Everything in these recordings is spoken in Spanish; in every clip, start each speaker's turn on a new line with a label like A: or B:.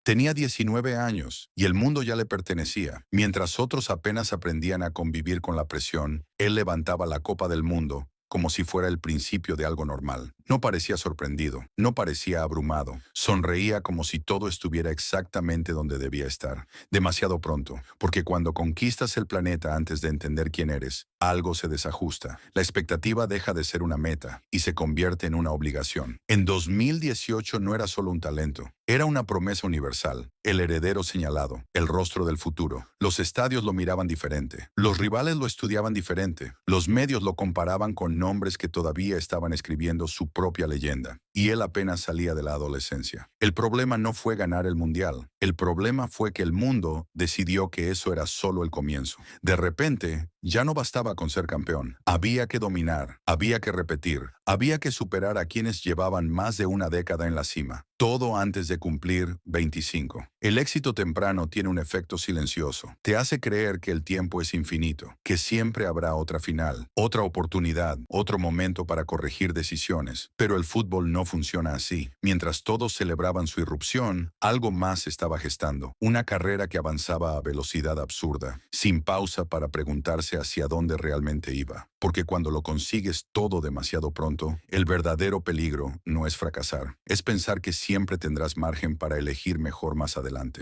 A: Tenía 19 años y el mundo ya le pertenecía. Mientras otros apenas aprendían a convivir con la presión, él levantaba la copa del mundo como si fuera el principio de algo normal. No parecía sorprendido, no parecía abrumado. Sonreía como si todo estuviera exactamente donde debía estar. Demasiado pronto, porque cuando conquistas el planeta antes de entender quién eres, algo se desajusta. La expectativa deja de ser una meta y se convierte en una obligación. En 2018 no era solo un talento, era una promesa universal, el heredero señalado, el rostro del futuro. Los estadios lo miraban diferente, los rivales lo estudiaban diferente, los medios lo comparaban con nombres que todavía estaban escribiendo su propia leyenda, y él apenas salía de la adolescencia. El problema no fue ganar el mundial, el problema fue que el mundo decidió que eso era solo el comienzo. De repente, ya no bastaba con ser campeón, había que dominar, había que repetir, había que superar a quienes llevaban más de una década en la cima. Todo antes de cumplir 25. El éxito temprano tiene un efecto silencioso. Te hace creer que el tiempo es infinito, que siempre habrá otra final, otra oportunidad, otro momento para corregir decisiones. Pero el fútbol no funciona así. Mientras todos celebraban su irrupción, algo más estaba gestando. Una carrera que avanzaba a velocidad absurda, sin pausa para preguntarse hacia dónde realmente iba. Porque cuando lo consigues todo demasiado pronto, el verdadero peligro no es fracasar, es pensar que siempre tendrás margen para elegir mejor más adelante.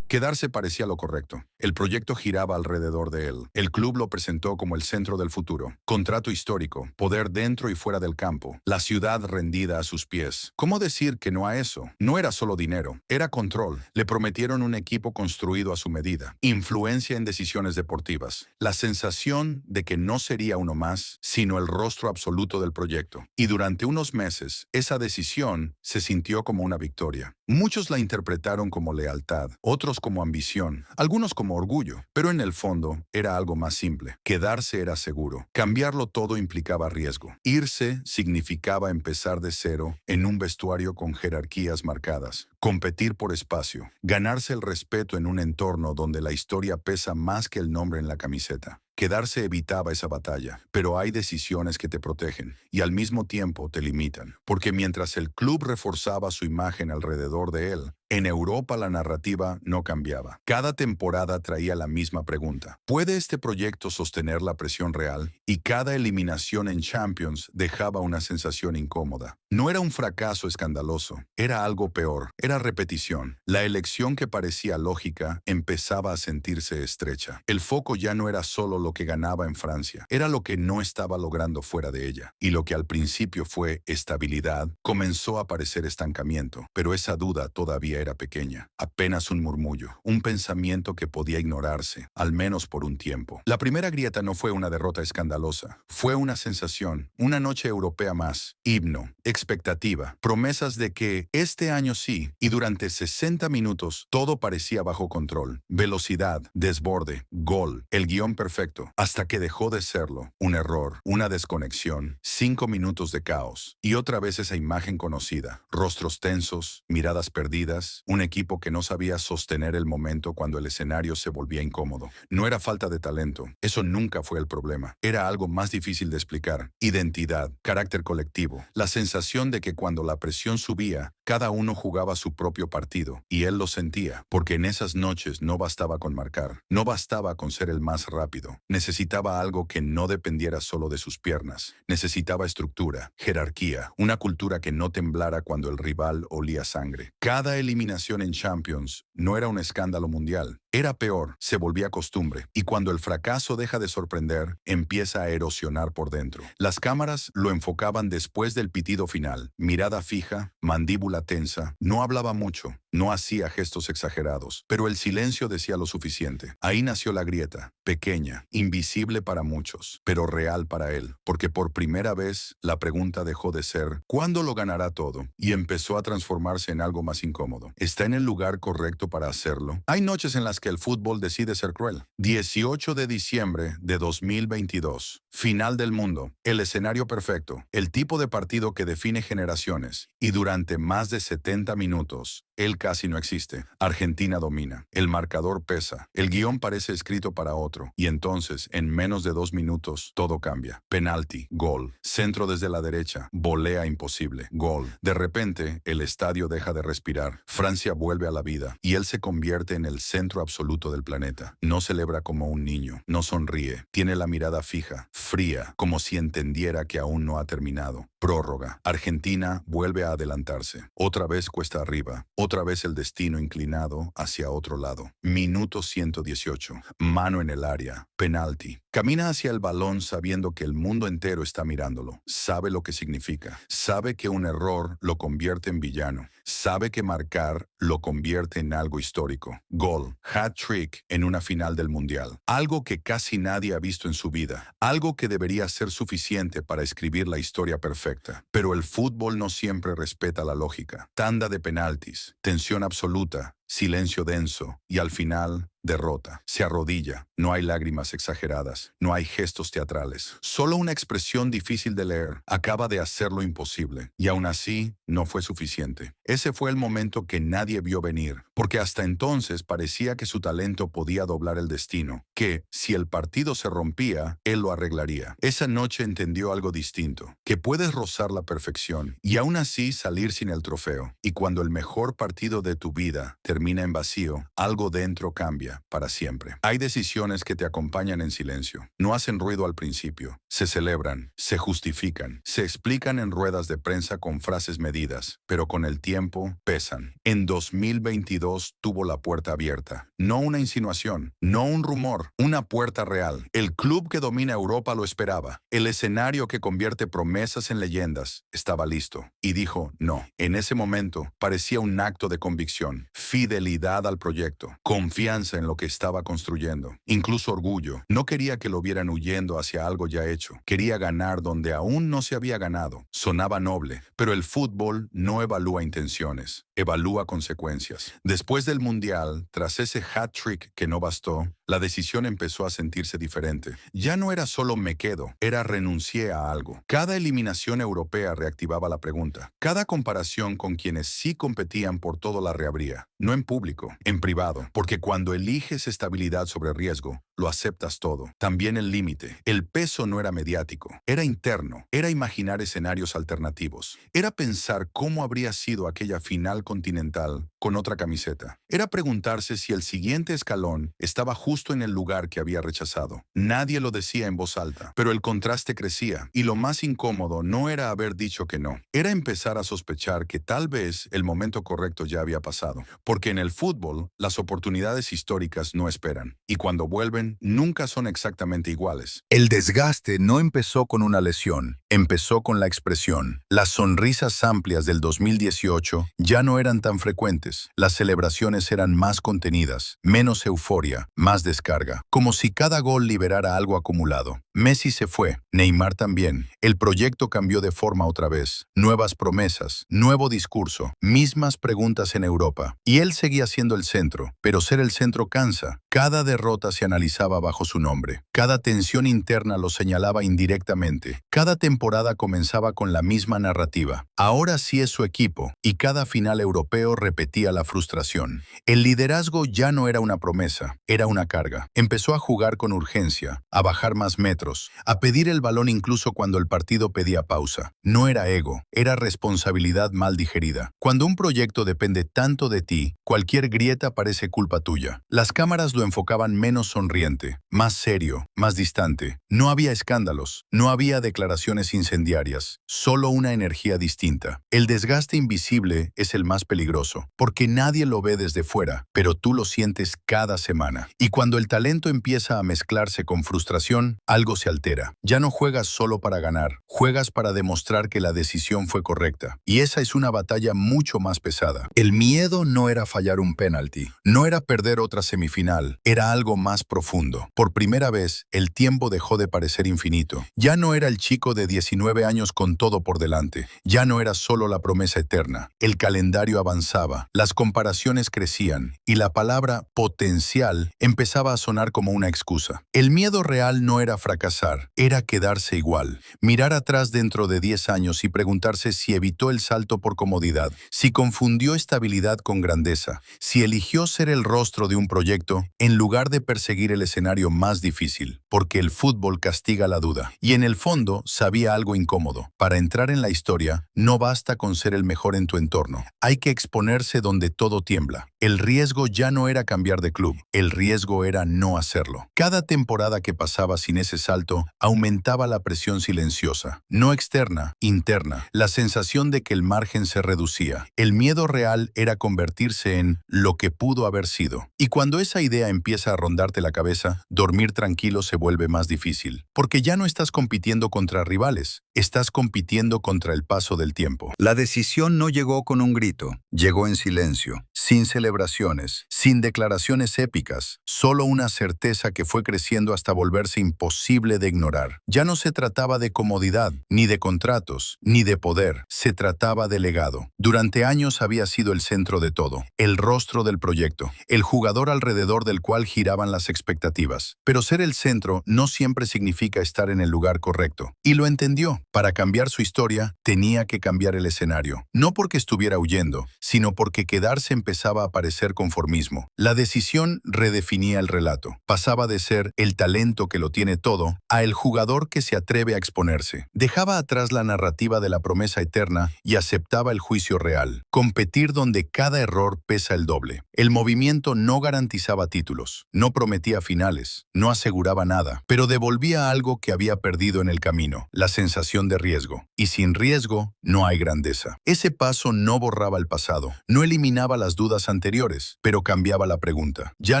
A: Quedarse parecía lo correcto. El proyecto giraba alrededor de él. El club lo presentó como el centro del futuro. Contrato histórico, poder dentro y fuera del campo, la ciudad rendida a sus pies. ¿Cómo decir que no a eso? No era solo dinero, era control. Le prometieron un equipo construido a su medida, influencia en decisiones deportivas, la sensación de que no sería uno más, sino el rostro absoluto del proyecto. Y durante unos meses, esa decisión se sintió como una victoria. Muchos la interpretaron como lealtad, otros como ambición, algunos como orgullo, pero en el fondo era algo más simple. Quedarse era seguro. Cambiarlo todo implicaba riesgo. Irse significaba empezar de cero en un vestuario con jerarquías marcadas. Competir por espacio, ganarse el respeto en un entorno donde la historia pesa más que el nombre en la camiseta. Quedarse evitaba esa batalla, pero hay decisiones que te protegen y al mismo tiempo te limitan, porque mientras el club reforzaba su imagen alrededor de él, en Europa la narrativa no cambiaba. Cada temporada traía la misma pregunta: ¿puede este proyecto sostener la presión real? Y cada eliminación en Champions dejaba una sensación incómoda. No era un fracaso escandaloso, era algo peor, era repetición. La elección que parecía lógica empezaba a sentirse estrecha. El foco ya no era solo lo que ganaba en Francia, era lo que no estaba logrando fuera de ella. Y lo que al principio fue estabilidad, comenzó a parecer estancamiento, pero esa duda todavía era pequeña, apenas un murmullo, un pensamiento que podía ignorarse, al menos por un tiempo. La primera grieta no fue una derrota escandalosa, fue una sensación, una noche europea más, himno, expectativa, promesas de que este año sí, y durante 60 minutos todo parecía bajo control. Velocidad, desborde, gol, el guión perfecto, hasta que dejó de serlo. Un error, una desconexión, 5 minutos de caos, y otra vez esa imagen conocida, rostros tensos, miradas perdidas, un equipo que no sabía sostener el momento cuando el escenario se volvía incómodo. No era falta de talento, eso nunca fue el problema. Era algo más difícil de explicar: identidad, carácter colectivo, la sensación de que cuando la presión subía, cada uno jugaba su propio partido, y él lo sentía, porque en esas noches no bastaba con marcar, no bastaba con ser el más rápido, necesitaba algo que no dependiera solo de sus piernas, necesitaba estructura, jerarquía, una cultura que no temblara cuando el rival olía sangre. Cada eliminación en Champions no era un escándalo mundial, era peor, se volvía costumbre, y cuando el fracaso deja de sorprender, empieza a erosionar por dentro. Las cámaras lo enfocaban después del pitido final, mirada fija, mandíbula tensa, no hablaba mucho, no hacía gestos exagerados, pero el silencio decía lo suficiente. Ahí nació la grieta, pequeña, invisible para muchos, pero real para él, porque por primera vez la pregunta dejó de ser ¿cuándo lo ganará todo? Y empezó a transformarse en algo más incómodo. ¿Está en el lugar correcto para hacerlo? Hay noches en las que el fútbol decide ser cruel. 18 de diciembre de 2022. Final del mundo. El escenario perfecto. El tipo de partido que define generaciones. Y durante más de 70 minutos, él casi no existe. Argentina domina. El marcador pesa. El guión parece escrito para otro. Y entonces, en menos de 2 minutos, todo cambia. Penalti. Gol. Centro desde la derecha. Volea imposible. Gol. De repente, el estadio deja de respirar. Francia vuelve a la vida. Y él se convierte en el centro absoluto del planeta. No celebra como un niño. No sonríe. Tiene la mirada fija. Fría. Como si entendiera que aún no ha terminado. Prórroga. Argentina vuelve a adelantarse. Otra vez cuesta arriba. Otra vez el destino inclinado hacia otro lado. Minuto 118. Mano en el área. Penalti. Camina hacia el balón sabiendo que el mundo entero está mirándolo. Sabe lo que significa. Sabe que un error lo convierte en villano. Sabe que marcar lo convierte en algo histórico. Gol. Hat-trick en una final del Mundial. Algo que casi nadie ha visto en su vida. Algo que debería ser suficiente para escribir la historia perfecta. Pero el fútbol no siempre respeta la lógica. Tanda de penaltis. Tensión absoluta. Silencio denso y al final, derrota. Se arrodilla. No hay lágrimas exageradas. No hay gestos teatrales. Solo una expresión difícil de leer. Acaba de hacer lo imposible. Y aún así, no fue suficiente. Ese fue el momento que nadie vio venir, porque hasta entonces parecía que su talento podía doblar el destino, que, si el partido se rompía, él lo arreglaría. Esa noche entendió algo distinto, que puedes rozar la perfección y aún así salir sin el trofeo. Y cuando el mejor partido de tu vida termina en vacío, algo dentro cambia para siempre. Hay decisiones que te acompañan en silencio. No hacen ruido al principio. Se celebran, se justifican, se explican en ruedas de prensa con frases medidas, pero con el tiempo pesan. En 2022 tuvo la puerta abierta. No una insinuación, no un rumor, una puerta real. El club que domina Europa lo esperaba. El escenario que convierte promesas en leyendas estaba listo. Y dijo no. En ese momento parecía un acto de convicción. Fidelidad al proyecto, confianza en lo que estaba construyendo, incluso orgullo. No quería que lo vieran huyendo hacia algo ya hecho. Quería ganar donde aún no se había ganado. Sonaba noble, pero el fútbol no evalúa intenciones, evalúa consecuencias. Después del Mundial, tras ese hat-trick que no bastó, la decisión empezó a sentirse diferente. Ya no era solo me quedo, era renuncié a algo. Cada eliminación europea reactivaba la pregunta. Cada comparación con quienes sí competían por todo la reabría. No en público, en privado, porque cuando eliges estabilidad sobre riesgo, lo aceptas todo. También el límite. El peso no era mediático, era interno, era imaginar escenarios alternativos. Era pensar cómo habría sido aquella final continental con otra camiseta. Era preguntarse si el siguiente escalón estaba justo en el lugar que había rechazado. Nadie lo decía en voz alta, pero el contraste crecía, y lo más incómodo no era haber dicho que no, era empezar a sospechar que tal vez el momento correcto ya había pasado. Porque en el fútbol, las oportunidades históricas no esperan, y cuando vuelven, nunca son exactamente iguales.
B: El desgaste no empezó con una lesión, empezó con la expresión. Las sonrisas amplias del 2018 ya no eran tan frecuentes, las celebraciones eran más contenidas, menos euforia, más descarga, como si cada gol liberara algo acumulado. Messi se fue, Neymar también. El proyecto cambió de forma otra vez. Nuevas promesas, nuevo discurso, mismas preguntas en Europa. Y él seguía siendo el centro, pero ser el centro cansa. Cada derrota se analizaba bajo su nombre. Cada tensión interna lo señalaba indirectamente. Cada temporada comenzaba con la misma narrativa. Ahora sí es su equipo, y cada final europeo repetía la frustración. El liderazgo ya no era una promesa, era una carga. Empezó a jugar con urgencia, a bajar más metros, a pedir el balón incluso cuando el partido pedía pausa. No era ego, era responsabilidad mal digerida. Cuando un proyecto depende tanto de ti, cualquier grieta parece culpa tuya. Las cámaras lo enfocaban menos sonriente, más serio, más distante. No había escándalos, no había declaraciones incendiarias, solo una energía distinta. El desgaste invisible es el más peligroso, porque nadie lo ve desde fuera, pero tú lo sientes cada semana. Y cuando el talento empieza a mezclarse con frustración, algo se altera. Ya no juegas solo para ganar, juegas para demostrar que la decisión fue correcta. Y esa es una batalla mucho más pesada. El miedo no era fallar un penalti, no era perder otra semifinal, real. Era algo más profundo. Por primera vez, el tiempo dejó de parecer infinito. Ya no era el chico de 19 años con todo por delante. Ya no era solo la promesa eterna. El calendario avanzaba, las comparaciones crecían y la palabra potencial empezaba a sonar como una excusa. El miedo real no era fracasar, era quedarse igual. Mirar atrás dentro de 10 años y preguntarse si evitó el salto por comodidad, si confundió estabilidad con grandeza, si eligió ser el rostro de un proyecto en lugar de perseguir el escenario más difícil, porque el fútbol castiga la duda. Y en el fondo sabía algo incómodo. Para entrar en la historia, no basta con ser el mejor en tu entorno. Hay que exponerse donde todo tiembla. El riesgo ya no era cambiar de club, el riesgo era no hacerlo. Cada temporada que pasaba sin ese salto aumentaba la presión silenciosa, no externa, interna, la sensación de que el margen se reducía. El miedo real era convertirse en lo que pudo haber sido. Y cuando esa idea empieza a rondarte la cabeza, dormir tranquilo se vuelve más difícil, porque ya no estás compitiendo contra rivales, estás compitiendo contra el paso del tiempo.
C: La decisión no llegó con un grito, llegó en silencio, sin celebraciones, sin declaraciones épicas, solo una certeza que fue creciendo hasta volverse imposible de ignorar. Ya no se trataba de comodidad, ni de contratos, ni de poder, se trataba de legado. Durante años había sido el centro de todo, el rostro del proyecto, el jugador alrededor del cual giraban las expectativas. Pero ser el centro no siempre significa estar en el lugar correcto. Y lo entendió. Para cambiar su historia, tenía que cambiar el escenario. No porque estuviera huyendo, sino porque quedarse empezaba a parecer conformismo. La decisión redefinía el relato. Pasaba de ser el talento que lo tiene todo a el jugador que se atreve a exponerse. Dejaba atrás la narrativa de la promesa eterna y aceptaba el juicio real. Competir donde cada error pesa el doble. El movimiento no garantizaba títulos, no prometía finales, no aseguraba nada, pero devolvía algo que había perdido en el camino, la sensación de riesgo. Y sin riesgo, no hay grandeza. Ese paso no borraba el pasado, no eliminaba las dudas anteriores, pero cambiaba la pregunta. Ya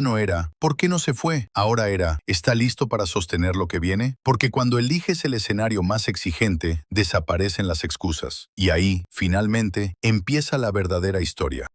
C: no era, ¿por qué no se fue? Ahora era, ¿está listo para sostener lo que viene? Porque cuando eliges el escenario más exigente, desaparecen las excusas. Y ahí, finalmente, empieza la verdadera historia.